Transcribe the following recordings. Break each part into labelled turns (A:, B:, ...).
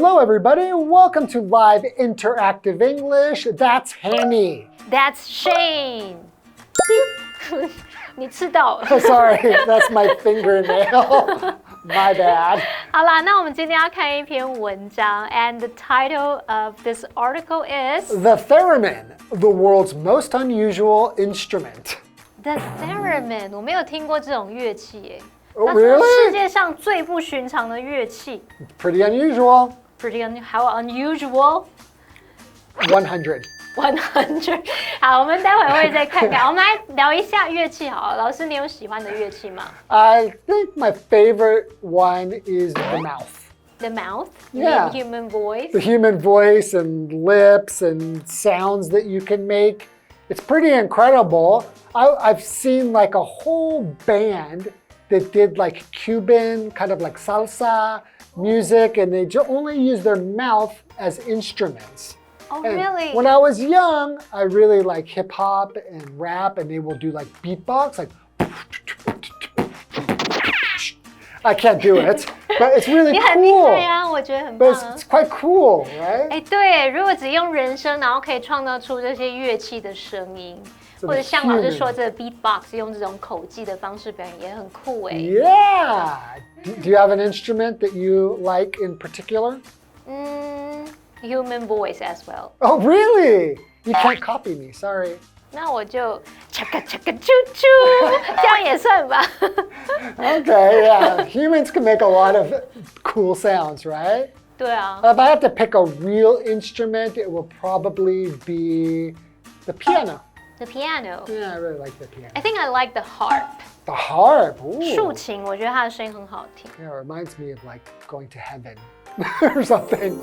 A: Hello, everybody. Welcome to Live Interactive English. That's Hanny.
B: That's Shane. 你吃到了。
A: Sorry, that's my fingernail. My bad.
B: 好啦，那我们今天要看一篇文章 and the title of this article is
A: The Theremin, the world's most unusual instrument.
B: The Theremin. 我没有听过这种乐器耶。
A: Oh,
B: 它是
A: really?
B: 世界上最不寻常的乐器。
A: Pretty unusual.
B: How unusual?
A: 100.
B: 100. 好，我们待会会再看看。我们来聊一下乐器好了。老师，你有喜欢的乐器吗
A: I think my favorite one is the mouth.
B: The mouth?
A: Yeah.
B: The human voice?
A: The human voice and lips and sounds that you can make. It's pretty incredible. I've seen like a whole band that did like Cuban, kind of like salsa music, and they only use their mouth as instruments.
B: Oh,
A: And
B: really?
A: when I was young, I really like hip hop and rap, and they will do like beatbox, like I can't do it, but it's really
B: 你很厉
A: cool.
B: 害啊，我觉得很棒
A: But it's quite cool, right?
B: 哎，对，如果只用人声，然后可以创造出这些乐器的声音，或者像老师说这个 beatbox 用这种口技的方式表演也很酷哎。
A: Yeah. Do you have an instrument that you like in particular?
B: Human voice as well.
A: Oh, really? You can't copy me, sorry.
B: 那我就恰个恰个啾啾，这样也算吧。
A: Okay, yeah. Humans can make a lot of cool sounds, right?
B: 对啊。
A: If I have to pick a real instrument, it will probably be the piano.
B: The piano.
A: Yeah, I really like the piano.
B: I think I like the harp.
A: The harp.
B: 竖
A: Ooh.
B: 琴，我觉得它的声音很好听。
A: Yeah, it reminds me of like going to heaven or something.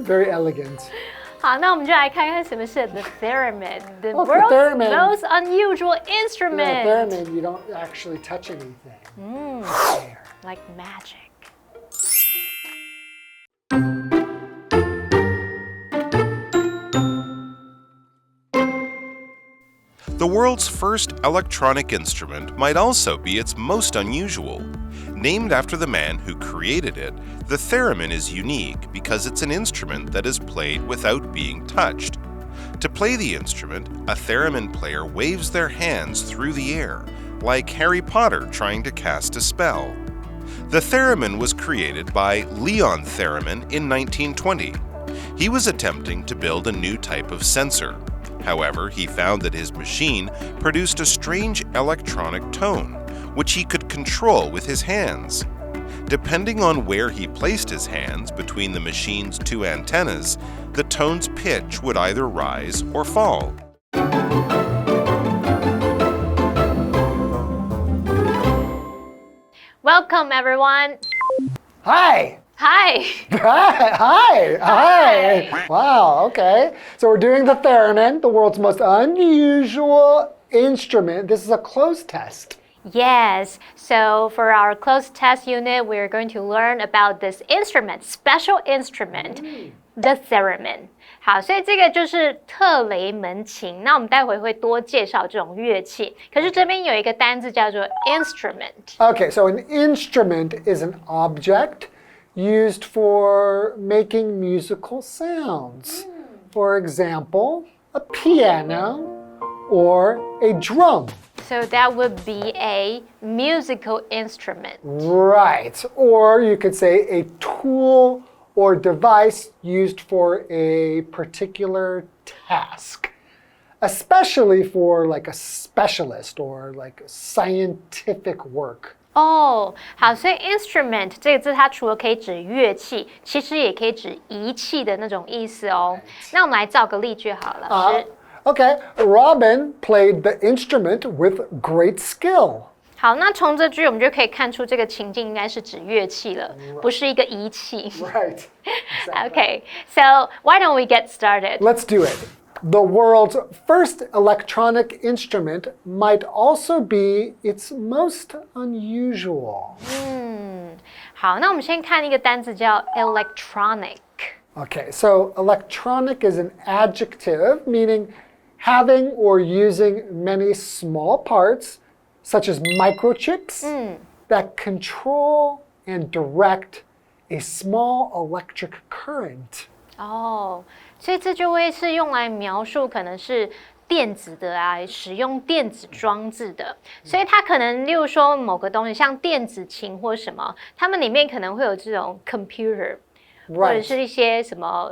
A: Very elegant.
B: 好，那我们就来看看什么是 the theremin, the
A: Oh, the
B: world's
A: theremin.
B: most unusual
A: Yeah,
B: instrument.
A: theremin, you don't actually touch anything. There.
B: Like magic.
C: The world's first electronic instrument might also be its most unusual. Named after the man who created it, the theremin is unique because it's an instrument that is played without being touched. To play the instrument, a theremin player waves their hands through the air, like Harry Potter trying to cast a spell. The theremin was created by Leon Theremin in 1920. He was attempting to build a new type of sensor. However, he found that his machine produced a strange electronic tone, which he could control with his hands. Depending on where he placed his hands between the machine's two antennas, the tone's pitch would either rise or fall.
B: Welcome everyone.
A: Hi.
B: Hi.
A: Hi. Wow, okay. So we're doing the theremin, the world's most unusual instrument. This is a closed test.
B: Yes. So for our closed test unit, we're going to learn about this instrument, special instrument, the theremin. 好，所以这个就是特雷门琴。那我们待会会多介绍这种乐器。可是这边有一个单字叫做 instrument.
A: Okay, so an instrument is an object used for making musical sounds. For example, a piano or a drum.
B: So that would be a musical instrument.
A: Right. Or you could say a tool or device used for a particular task, especially for like a specialist or like scientific work.
B: 哦，好，所以 instrument 这个字它除了可以指乐器，其实也可以指仪器的那种意思哦。那我们来造个例句好了，老师。
A: Okay, Robin played the instrument with great skill.
B: 好，那从这句我们就可以看出这个情境应该是指乐器了，不是一个仪器。
A: Right. Exactly.
B: Okay, so why don't we get started?
A: Let's do it. The world's first electronic instrument might also be its most unusual.
B: 好，那我们先看一个单词叫 electronic.
A: Okay, so electronic is an adjective meaning having or using many small parts, such as microchips, that control and direct a small electric current.
B: 哦，所以这就会是用来描述可能是电子的啊，使用电子装置的，所以它可能例如说某个东西，像电子琴或什么，它们里面可能会有这种 computer， 或者是一些什么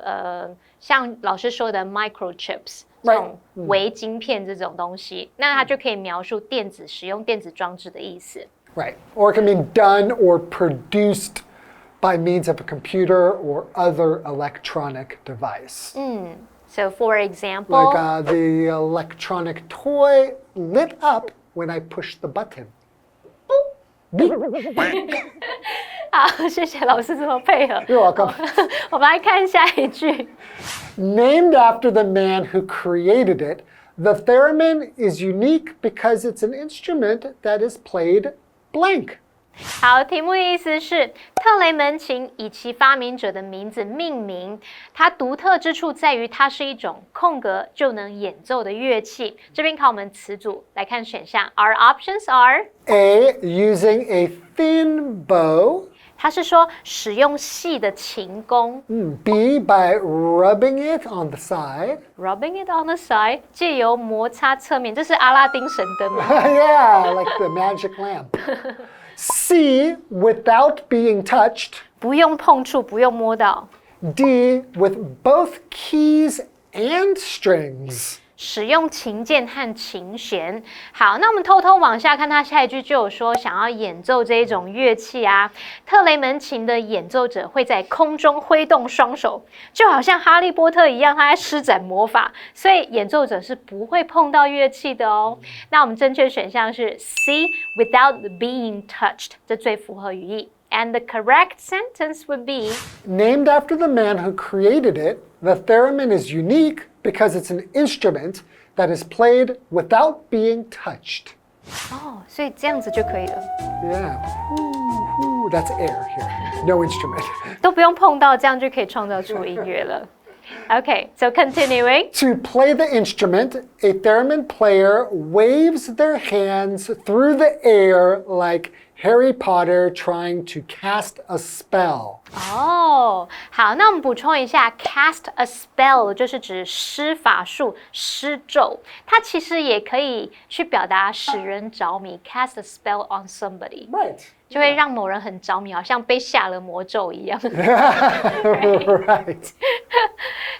B: 像老师说的 microchips 这种微晶片这种东西，那它就可以描述电子使用电子装置的意思。
A: Right. Or it can mean done or produced by means of a computer or other electronic device.
B: So for example,
A: Like the electronic toy lit up when I pushed the button.
B: 好，谢谢老师这么配合。
A: You're welcome.
B: 我们来看下一句。
A: Named after the man who created it, the theremin is unique because it's an instrument that is played blank.
B: 好，题目的意思是特雷门琴以其发明者的名字命名，它独特之处在于它是一种空格就能演奏的乐器。这边考我们词组来看选项 ，Our options are
A: A. Using a thin bow.
B: 它是说使用细的琴弓
A: B. By rubbing it on the side.
B: ，rubbing it on the side， 借由摩擦侧面，这是阿拉丁神灯吗？
A: Yeah, like the magic lamp. C. Without being touched.
B: 不用碰触，不用摸到。
A: D. With both keys and strings.
B: 使用琴键和琴弦。好，那我们偷偷往下看，它下一句就有说，想要演奏这一种乐器啊，特雷门琴的演奏者会在空中挥动双手，就好像哈利波特一样，他在施展魔法，所以演奏者是不会碰到乐器的哦。那我们正确选项是 C without being touched， 这最符合语义。And the correct sentence would be
A: Named after the man who created it, the theremin is unique because it's an instrument that is played without being touched.
B: 哦，所以这样子就可以了，
A: Yeah. Ooh, that's air here. No instrument.
B: 都不用碰到，这样就可以创造出音乐了。Okay, so continuing.
A: To play the instrument, a theremin player waves their hands through the air like Harry Potter trying to cast a spell.
B: 哦，好，那我们补充一下 ，cast a spell 就是指施法术、施咒，它其实也可以去表达使人着迷 ，cast a spell on somebody，
A: Right.
B: 就会让某人很着迷，好像被下了魔咒一样。
A: Right.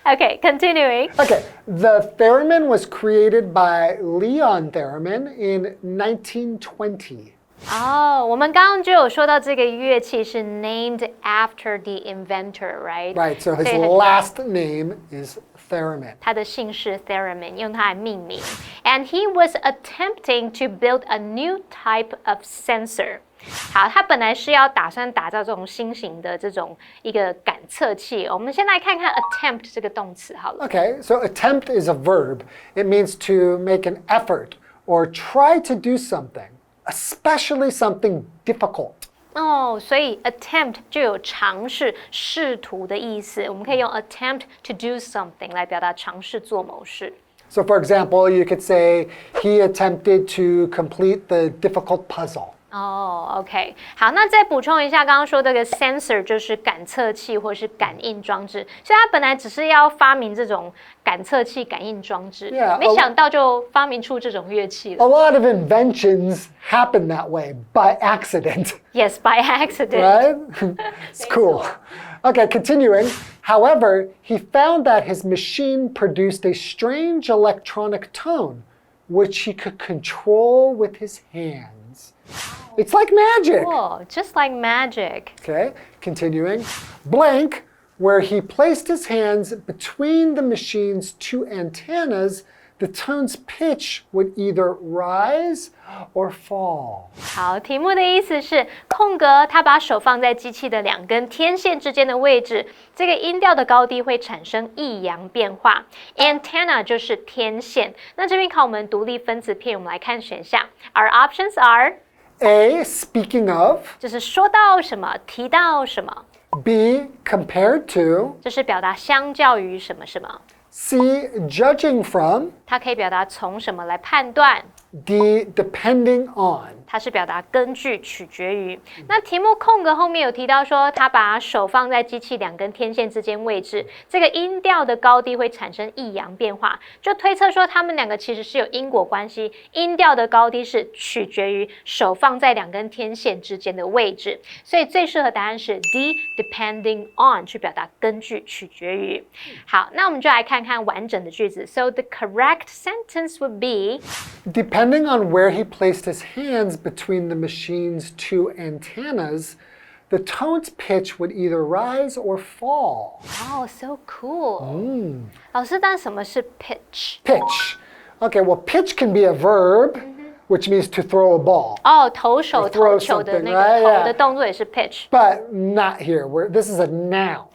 B: Okay, continuing.
A: Okay, the theremin was created by Leon Theremin in 1920.
B: 哦，我们刚刚就有说到这个乐器是 named after the inventor, right?
A: Right, so his
B: 所以很
A: last name is Theremin.
B: 他的姓氏 Theremin， 用它来命名。And he was attempting to build a new type of sensor. 好，他本来是要打算打造这种新型的这种一个感测器。我们先来看看 attempt 这个动词好了。
A: Okay, so attempt is a verb. It means to make an effort or try to do something, especially something difficult.
B: 哦，所以 attempt 就有尝试、试图的意思。我们可以用 attempt to do something 来表达尝试做某事。
A: So for example, you could say he attempted to complete the difficult puzzle.
B: 哦 ，OK， 好，那再补充一下，刚刚说这个 sensor 就是感测器或是感应装置，所以它本来只是要发明这种感测器、感应装置，
A: Yeah,
B: 没想到就发明出这种乐器
A: A
B: 了。
A: lot of inventions happen that way by accident,
B: Yes, by accident.
A: right? It's cool. Okay, continuing. However, he found that his machine produced a strange electronic tone, which he could control with his hands. It's like magic.
B: Cool, just like magic.
A: Okay, continuing. Blank, where he placed his hands between the machine's two antennas, the tone's pitch would either rise or fall.
B: 好，题目的意思是空格，他把手放在机器的两根天线之间的位置，这个音调的高低会产生抑扬变化。Antenna 就是天线。那这边考我们独立分词片，我们来看选项。Our options are
A: A, speaking of.
B: 就是说到什么，提到什么。
A: B, compared to.
B: 这是表达相较于什么什么。
A: C, judging from.
B: 它可以表达从什么来判断。
A: D, depending on.
B: 它是表达根据、取决于。那题目空格后面有提到说，他把手放在机器2根天线之间位置，这个音调的高低会产生抑扬变化，就推测说他们2个其实是有因果关系，音调的高低是取决于手放在2根天线之间的位置，所以最适合答案是 D，depending on 去表达根据、取决于。好，那我们就来看看完整的句子。So the correct sentence would be
A: Depending on where he placed his hands between the machine's 2 antennas, the tone's pitch would either rise or fall.
B: Oh, so cool. 老师，但什么是 pitch?
A: Pitch. Okay, well, pitch can be a verb, which means to throw a ball.
B: 哦，投手
A: throw
B: 投球的那
A: something,
B: 个
A: right?
B: 投
A: Yeah.
B: 的动作也是 pitch.
A: But not here. This is a noun.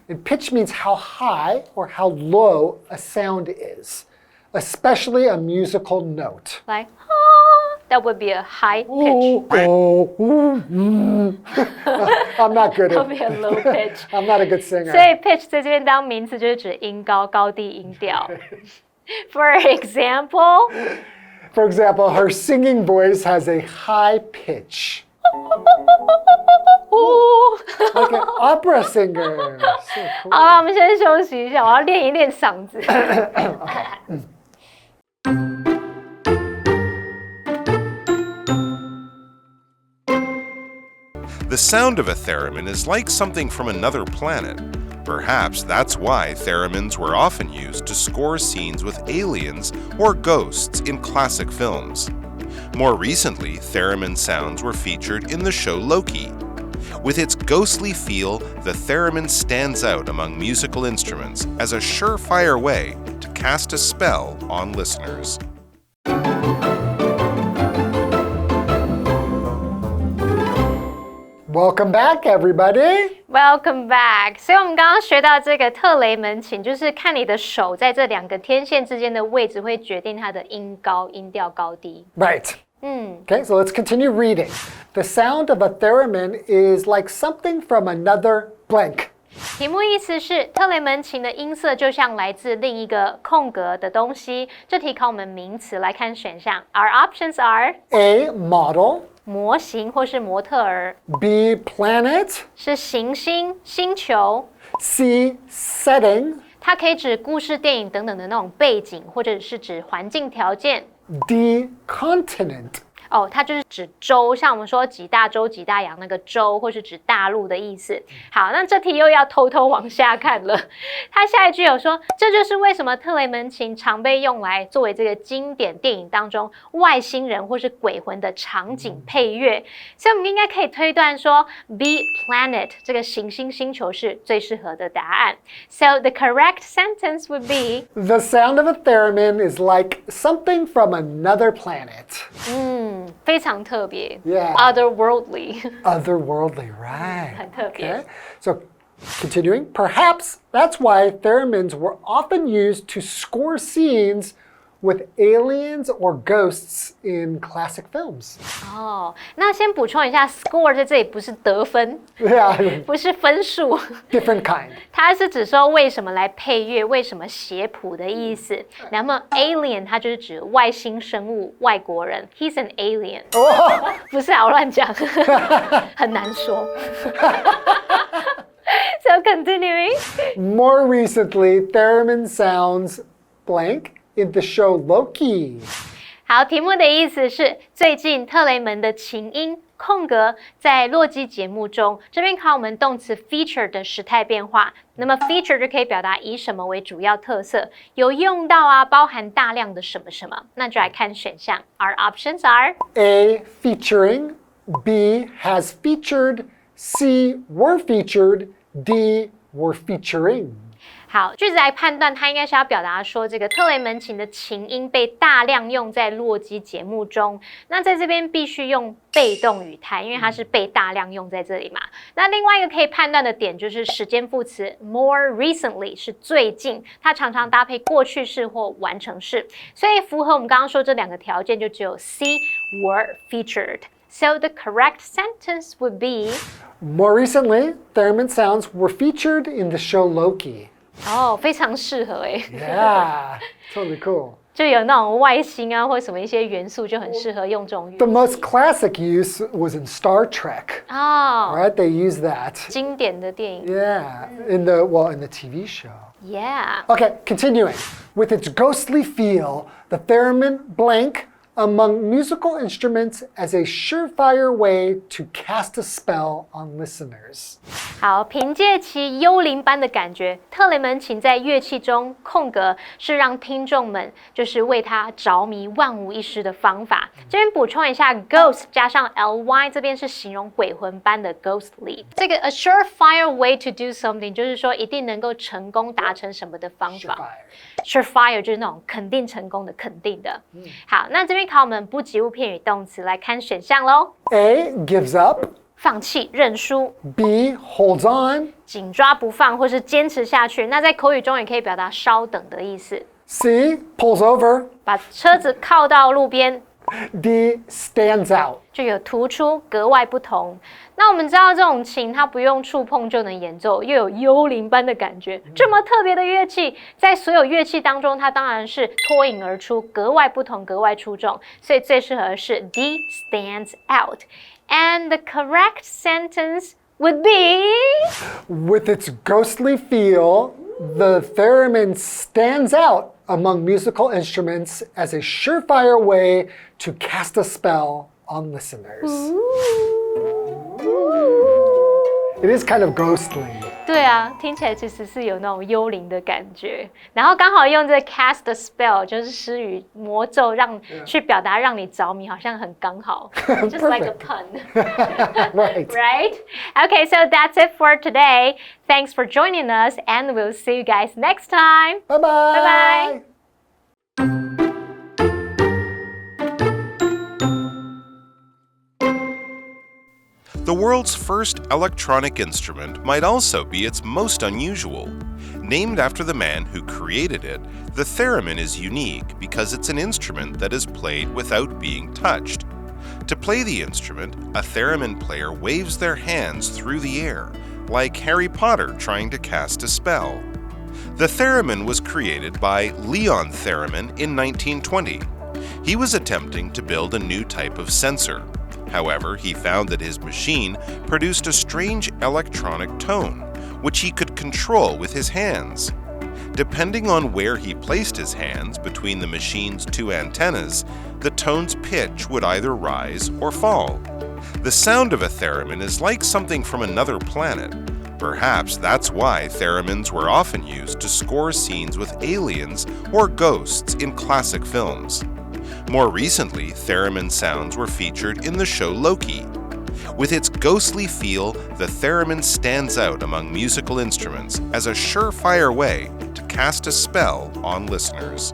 A: And pitch means how high or how low a sound is, especially a musical note.
B: Like, that would be a high pitch.
A: I'm not good
B: That
A: at
B: would be a low pitch.
A: I'm not a good singer.
B: 所以 pitch 在这边当名词就是指音高、高低音调。For example,
A: For example, her singing voice has a high pitch. Like an opera singer. So cool.
B: 好了，我们先休息一下，我要练一练嗓子。
C: The sound of a theremin is like something from another planet. Perhaps that's why theremins were often used to score scenes with aliens or ghosts in classic films. More recently, theremin sounds were featured in the show Loki. With its ghostly feel, the theremin stands out among musical instruments as a surefire way to cast a spell on listeners.
A: Welcome back, everybody.
B: Welcome back. 所以我们刚刚学到这个特雷门琴，就是看你的手在这2个天线之间的位置，会决定它的音高、音调高低。
A: Right. Okay, so let's continue reading. The sound of a theremin is like something from another blank.
B: 题目意思是特雷门琴的音色就像来自另一个空格的东西。这题考我们名词，来看选项。Our options are
A: A, model.
B: 模型或是模特儿
A: B, planet.
B: 是行星、星球，
A: C, setting.
B: 它可以指故事、电影等等的那种背景，或者是指环境条件。
A: D, continent.
B: 哦，它就是指洲，像我们说几大洲、几大洋那个洲，或是指大陆的意思。好，那这题又要偷偷往下看了。它下一句有说，这就是为什么特雷门琴常被用来作为这个经典电影当中外星人或是鬼魂的场景配乐。所以我们应该可以推断说 ，B planet 这个行星星球是最适合的答案。So the correct sentence would be
A: The sound of a theremin is like something from another planet.
B: 非常特别
A: Yeah.
B: otherworldly
A: Otherworldly, right.
B: 很特别。
A: Okay. So, continuing, perhaps that's why theremins were often used to score scenes with aliens or ghosts in classic films.
B: 哦，那先补充一下 ，score 在这里不是得分，
A: Yeah,
B: 不是分数，
A: different kind.
B: 它是指说为什么来配乐，为什么写谱的意思。那么 alien 它就是指外星生物、外国人 ，He's an alien，
A: Oh,
B: 不是啊，我乱讲，很难说。So continuing.
A: more recently, theremin sounds blank in the show Loki.
B: 好，题目的意思是最近特雷门的琴音空格在洛基节目中，这边考我们动词 feature 的时态变化。那么 feature 就可以表达以什么为主要特色，有用到啊，包含大量的什么什么。那就来看选项。Our options are
A: A, featuring. B, has featured. C, were featured. D, were featuring.
B: 好，句子来判断，它应该是要表达说，这个特雷门琴的琴音被大量用在洛基节目中。那在这边必须用被动语态，因为它是被大量用在这里嘛。那另外一个可以判断的点就是时间副词 more recently 是最近，它常常搭配过去式或完成式，所以符合我们刚刚说这2个条件，就只有 C were featured. So the correct sentence would be
A: More recently, theremin sounds were featured in the show Loki.
B: 哦，非常适合诶。
A: Yeah, totally cool.
B: 就有那种外星啊或什么一些元素，就很适合用这种乐器。
A: The most classic use was in Star Trek. Right? They use that.
B: 经典的电影。
A: Yeah, in the TV show.
B: Yeah.
A: Okay, continuing. With its ghostly feel, the theremin blank among musical instruments as a surefire way to cast a spell on listeners.
B: 好，凭借其幽灵般的感觉，特雷门琴在乐器中空格是让听众们就是为它着迷万无一失的方法。这边补充一下 ，ghost 加上 ly 这边是形容鬼魂般的 ghostly。这个 a surefire way to do something 就是说一定能够成功达成什么的方法。Surefire 就是那种肯定成功的、肯定的。好，那这边考我们不及物片语动词，来看选项喽。
A: A, gives up.
B: 放弃、认输。
A: B, holds on.
B: 紧抓不放或是坚持下去。那在口语中也可以表达稍等的意思。
A: C, pulls over.
B: 把车子靠到路边。
A: D, stands out.
B: 就有突出、格外不同。那我们知道这种琴它不用触碰就能演奏，又有幽灵般的感觉。这么特别的乐器，在所有乐器当中，它当然是脱颖而出，格外不同、格外出众。所以最适合的是 D, stands out. And the correct sentence would be
A: With its ghostly feel, the theremin stands out among musical instruments as a surefire way to cast a spell on listeners. It is kind of ghostly.
B: 对啊，听起来其实是有那种幽灵的感觉。然后刚好用这个 cast a spell 就是施语魔咒，去表达让你着迷，好像很刚好。Just like a pun.
A: Right.
B: Right? Okay, so that's it for today. Thanks for joining us, and we'll see you guys next time.
A: Bye-bye.
B: Bye-bye.
C: The world's first electronic instrument might also be its most unusual. Named after the man who created it, the theremin is unique because it's an instrument that is played without being touched. To play the instrument, a theremin player waves their hands through the air, like Harry Potter trying to cast a spell. The theremin was created by Leon Theremin in 1920. He was attempting to build a new type of sensor. However, he found that his machine produced a strange electronic tone, which he could control with his hands. Depending on where he placed his hands between the machine's two antennas, the tone's pitch would either rise or fall. The sound of a theremin is like something from another planet. Perhaps that's why theremins were often used to score scenes with aliens or ghosts in classic films. More recently, theremin sounds were featured in the show Loki. With its ghostly feel, the theremin stands out among musical instruments as a surefire way to cast a spell on listeners.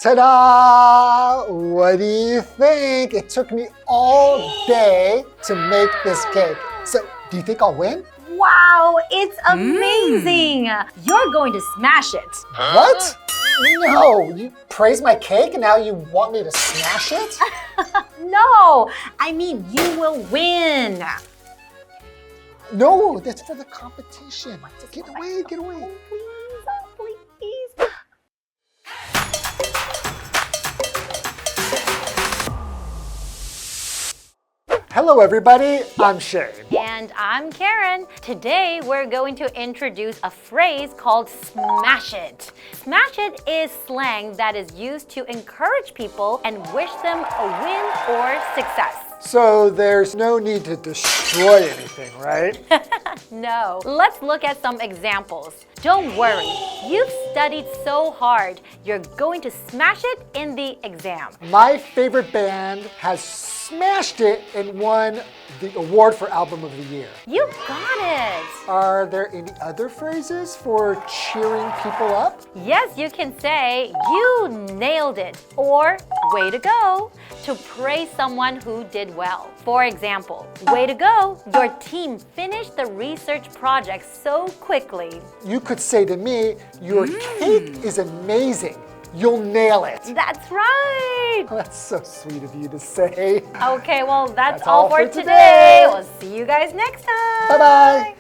A: Ta-da! What do you think? It took me all day to make this cake. So, do you think I'll win?
D: Wow, it's amazing! You're going to smash it.
A: What? No, you praise my cake and now you want me to smash it?
D: No, I mean you will win.
A: No, that's for the competition. Get away, get away.
D: Please, please.
A: Hello, everybody. I'm Shane.
D: And I'm Karen. Today, we're going to introduce a phrase called smash it. Smash it is slang that is used to encourage people and wish them a win or success.
A: So there's no need to destroy anything, right?
D: No. Let's look at some examples. Don't worry. You've studied so hard. You're going to smash it in the exam.
A: My favorite band has smashed it and won the award for Album of the Year.
D: You got it.
A: Are there any other phrases for cheering people up?
D: Yes, you can say, you nailed it, or way to go, to praise someone who did well. For example, way to go, your team finished the research project so quickly.
A: You could say to me, your cake is amazing. you'll nail it.
D: That's right.
A: Oh, that's so sweet of you to say.
D: Okay, well, that's
A: That's
D: all
A: all
D: for
A: for
D: today.
A: today.
D: We'll see you guys next time.
A: Bye-bye.